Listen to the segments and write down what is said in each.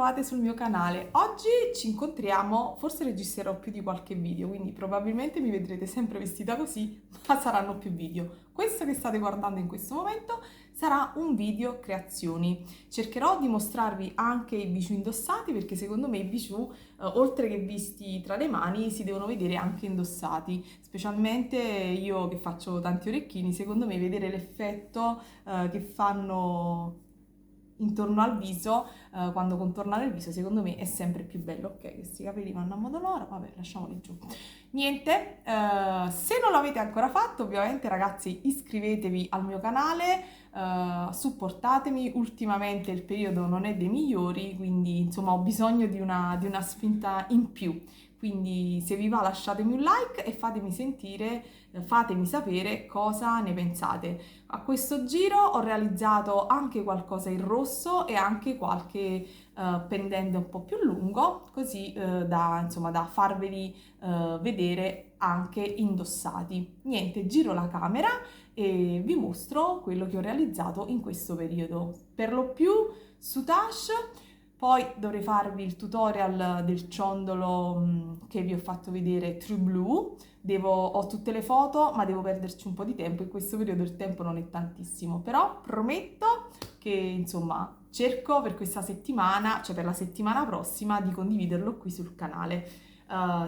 ritrovate sul mio canale. Oggi ci incontriamo, forse registrerò più di qualche video, quindi probabilmente mi vedrete sempre vestita così, ma saranno più video. Questo che state guardando in questo momento sarà un video creazioni. Cercherò di mostrarvi anche i bijou indossati perché secondo me i bijou, oltre che visti tra le mani, si devono vedere anche indossati. Specialmente io che faccio tanti orecchini, secondo me vedere l'effetto che fanno intorno al viso, quando contornare il viso, secondo me è sempre più bello. Ok, questi capelli vanno a modo loro, vabbè, lasciamoli giù. Niente, se non l'avete ancora fatto, ovviamente ragazzi iscrivetevi al mio canale, supportatemi. Ultimamente il periodo non è dei migliori, quindi insomma ho bisogno di una spinta in più. Quindi se vi va lasciatemi un like e fatemi sapere cosa ne pensate. A questo giro ho realizzato anche qualcosa in rosso e anche qualche pendente un po' più lungo, così insomma, da farveli vedere anche indossati. Niente, giro la camera e vi mostro quello che ho realizzato in questo periodo. Per lo più su Tash, poi dovrei farvi il tutorial del ciondolo che vi ho fatto vedere True Blue. Ho tutte le foto, ma devo perderci un po' di tempo. In questo periodo il tempo non è tantissimo, però prometto che insomma cerco per questa settimana, cioè per la settimana prossima, di condividerlo qui sul canale.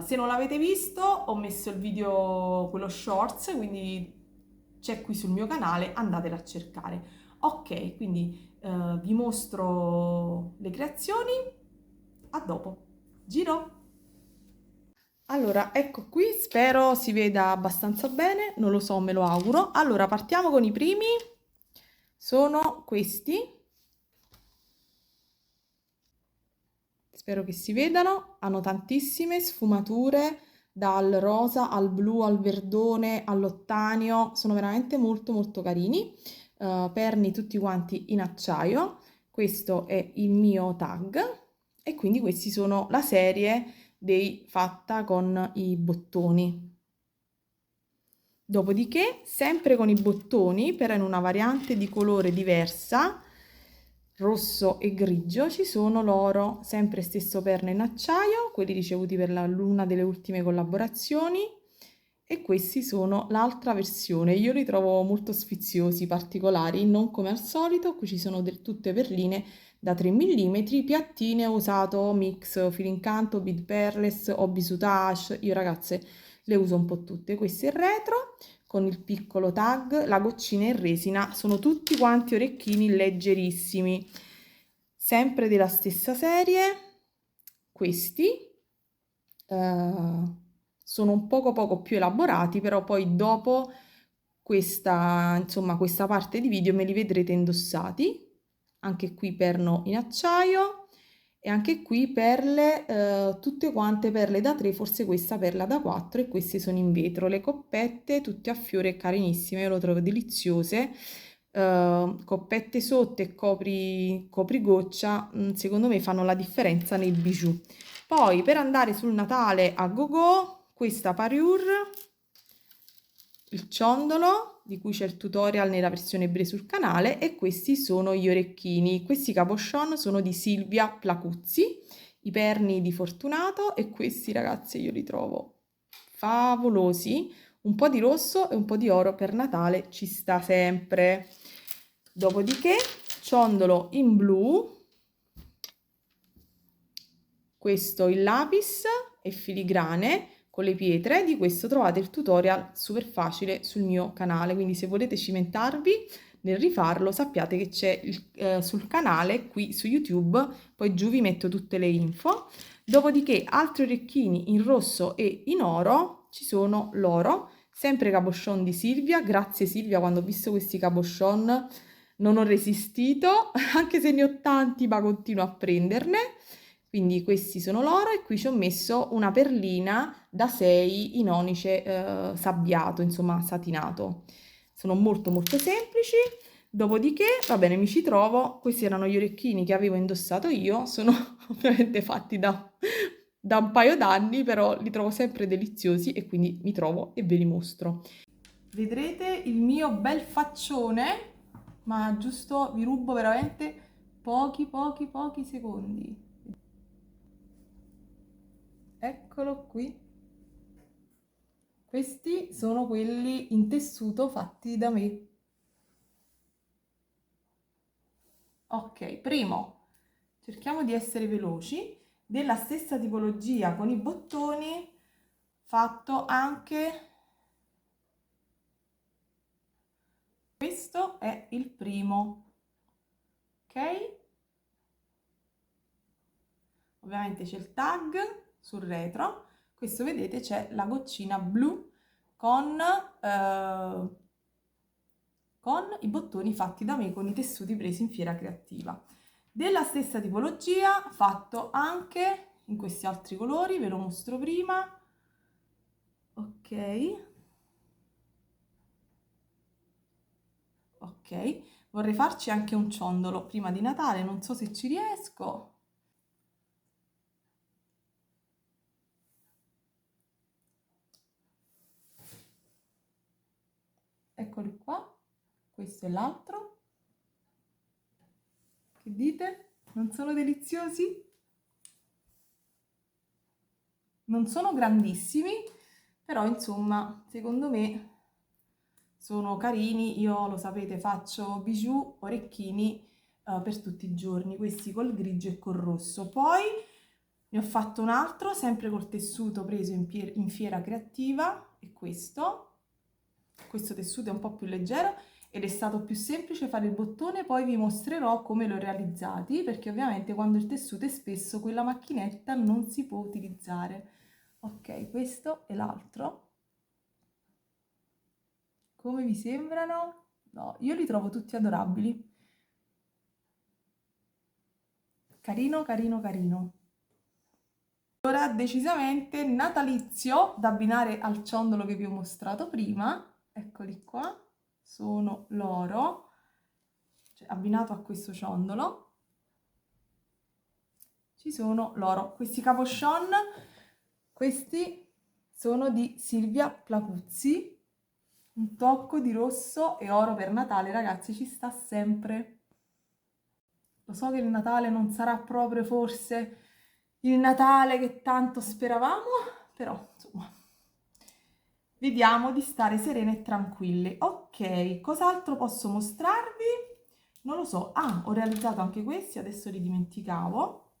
Se non l'avete visto, ho messo il video, quello shorts, quindi c'è qui sul mio canale, andatelo a cercare. Ok, quindi vi mostro le creazioni. A dopo. Giro! Allora, ecco qui, spero si veda abbastanza bene, non lo so, me lo auguro. Allora, partiamo con i primi, sono questi, spero che si vedano, hanno tantissime sfumature, dal rosa al blu al verdone all'ottanio, sono veramente molto molto carini, perni tutti quanti in acciaio, questo è il mio tag e quindi questi sono la serie dei fatta con i bottoni. Dopodiché, sempre con i bottoni, però in una variante di colore diversa, rosso e grigio, ci sono loro, sempre stesso perno in acciaio, quelli ricevuti per una delle ultime collaborazioni, e questi sono l'altra versione. Io li trovo molto sfiziosi, particolari, non come al solito. Qui ci sono tutte perline da 3 mm, piattine, ho usato mix Filincanto, Bead Perles o Bisutage. Io ragazze le uso un po' tutte. Questo è il retro con il piccolo tag, la goccina in resina, sono tutti quanti orecchini leggerissimi, sempre della stessa serie. Questi sono un poco più elaborati, però poi dopo insomma, questa parte di video me li vedrete indossati. Anche qui perno in acciaio e anche qui perle, tutte quante perle da 3, forse questa perla da 4 e queste sono in vetro. Le coppette tutte a fiore carinissime, io lo trovo deliziose. Coppette sotto e coprigoccia, secondo me fanno la differenza nei bijou. Poi per andare sul Natale a gogo, questa parure, il ciondolo di cui c'è il tutorial nella versione ebrei sul canale, e questi sono gli orecchini. Questi cabochon sono di Silvia Placuzzi, i perni di Fortunato, e questi ragazzi io li trovo favolosi. Un po' di rosso e un po' di oro per Natale ci sta sempre. Dopodiché ciondolo in blu, questo il lapis e filigrane con le pietre. Di questo trovate il tutorial super facile sul mio canale, quindi se volete cimentarvi nel rifarlo sappiate che c'è sul canale qui su YouTube, poi giù vi metto tutte le info. Dopodiché altri orecchini in rosso e in oro, ci sono l'oro, sempre cabochon di Silvia. Grazie Silvia, quando ho visto questi cabochon non ho resistito, anche se ne ho tanti, ma continuo a prenderne. Quindi questi sono l'oro e qui ci ho messo una perlina da 6 in onice sabbiato, insomma satinato. Sono molto semplici. Dopodiché, va bene, mi ci trovo. Questi erano gli orecchini che avevo indossato io, sono ovviamente fatti da un paio d'anni, però li trovo sempre deliziosi e quindi mi trovo e ve li mostro. Vedrete il mio bel faccione, ma giusto vi rubo veramente pochi secondi. Eccolo qui. Questi sono quelli in tessuto fatti da me. Ok, primo, cerchiamo di essere veloci. Della stessa tipologia con i bottoni, fatto anche questo è il primo, ok? Ovviamente c'è il tag sul retro. Questo vedete c'è la goccina blu con i bottoni fatti da me con i tessuti presi in fiera creativa. Della stessa tipologia, fatto anche in questi altri colori, ve lo mostro prima. Ok. Ok, vorrei farci anche un ciondolo prima di Natale, non so se ci riesco. Eccoli qua, questo è l'altro. Che dite? Non sono deliziosi? Non sono grandissimi, però insomma, secondo me sono carini. Io, lo sapete, faccio bijou, orecchini per tutti i giorni, questi col grigio e col rosso. Poi ne ho fatto un altro, sempre col tessuto preso in fiera creativa, e questo tessuto è un po' più leggero ed è stato più semplice fare il bottone. Poi vi mostrerò come l'ho realizzati, perché ovviamente quando il tessuto è spesso quella macchinetta non si può utilizzare. Ok, questo è l'altro. Come vi sembrano? No, io li trovo tutti adorabili. Carino, carino, carino. Ora decisamente natalizio da abbinare al ciondolo che vi ho mostrato prima. Eccoli qua, sono l'oro, cioè abbinato a questo ciondolo. Ci sono l'oro. Questi cabochon, questi sono di Silvia Placuzzi. Un tocco di rosso e oro per Natale, ragazzi, ci sta sempre. Lo so che il Natale non sarà proprio forse il Natale che tanto speravamo, però insomma, vediamo di stare serene e tranquille. Ok, cos'altro posso mostrarvi? Non lo so. Ah, ho realizzato anche questi, adesso li dimenticavo.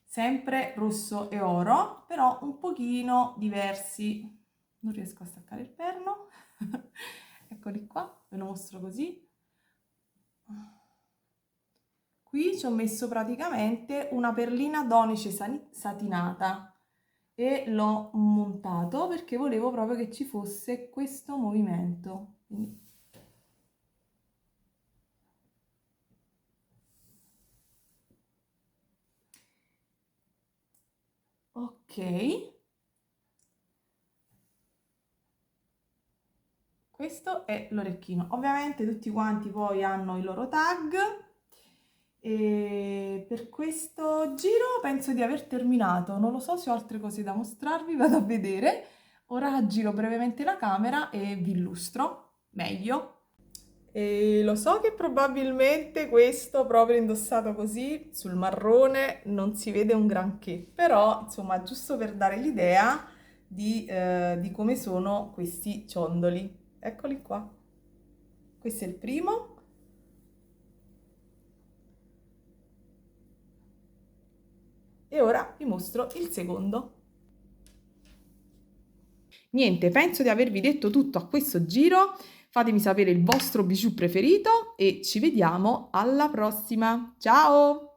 Sempre rosso e oro, però un pochino diversi. Non riesco a staccare il perno. Eccoli qua, ve lo mostro così. Qui ci ho messo praticamente una perlina d'onice satinata e l'ho montato perché volevo proprio che ci fosse questo movimento. Quindi... ok. Questo è l'orecchino. Ovviamente tutti quanti poi hanno i loro tag. E per questo giro penso di aver terminato. Non lo so se ho altre cose da mostrarvi, vado a vedere. Ora giro brevemente la camera e vi illustro meglio. E lo so che probabilmente questo proprio indossato così sul marrone non si vede un granché, però insomma giusto per dare l'idea di come sono questi ciondoli. Eccoli qua. Questo è il primo. E ora vi mostro il secondo. Niente, penso di avervi detto tutto a questo giro. Fatemi sapere il vostro bijou preferito e ci vediamo alla prossima. Ciao!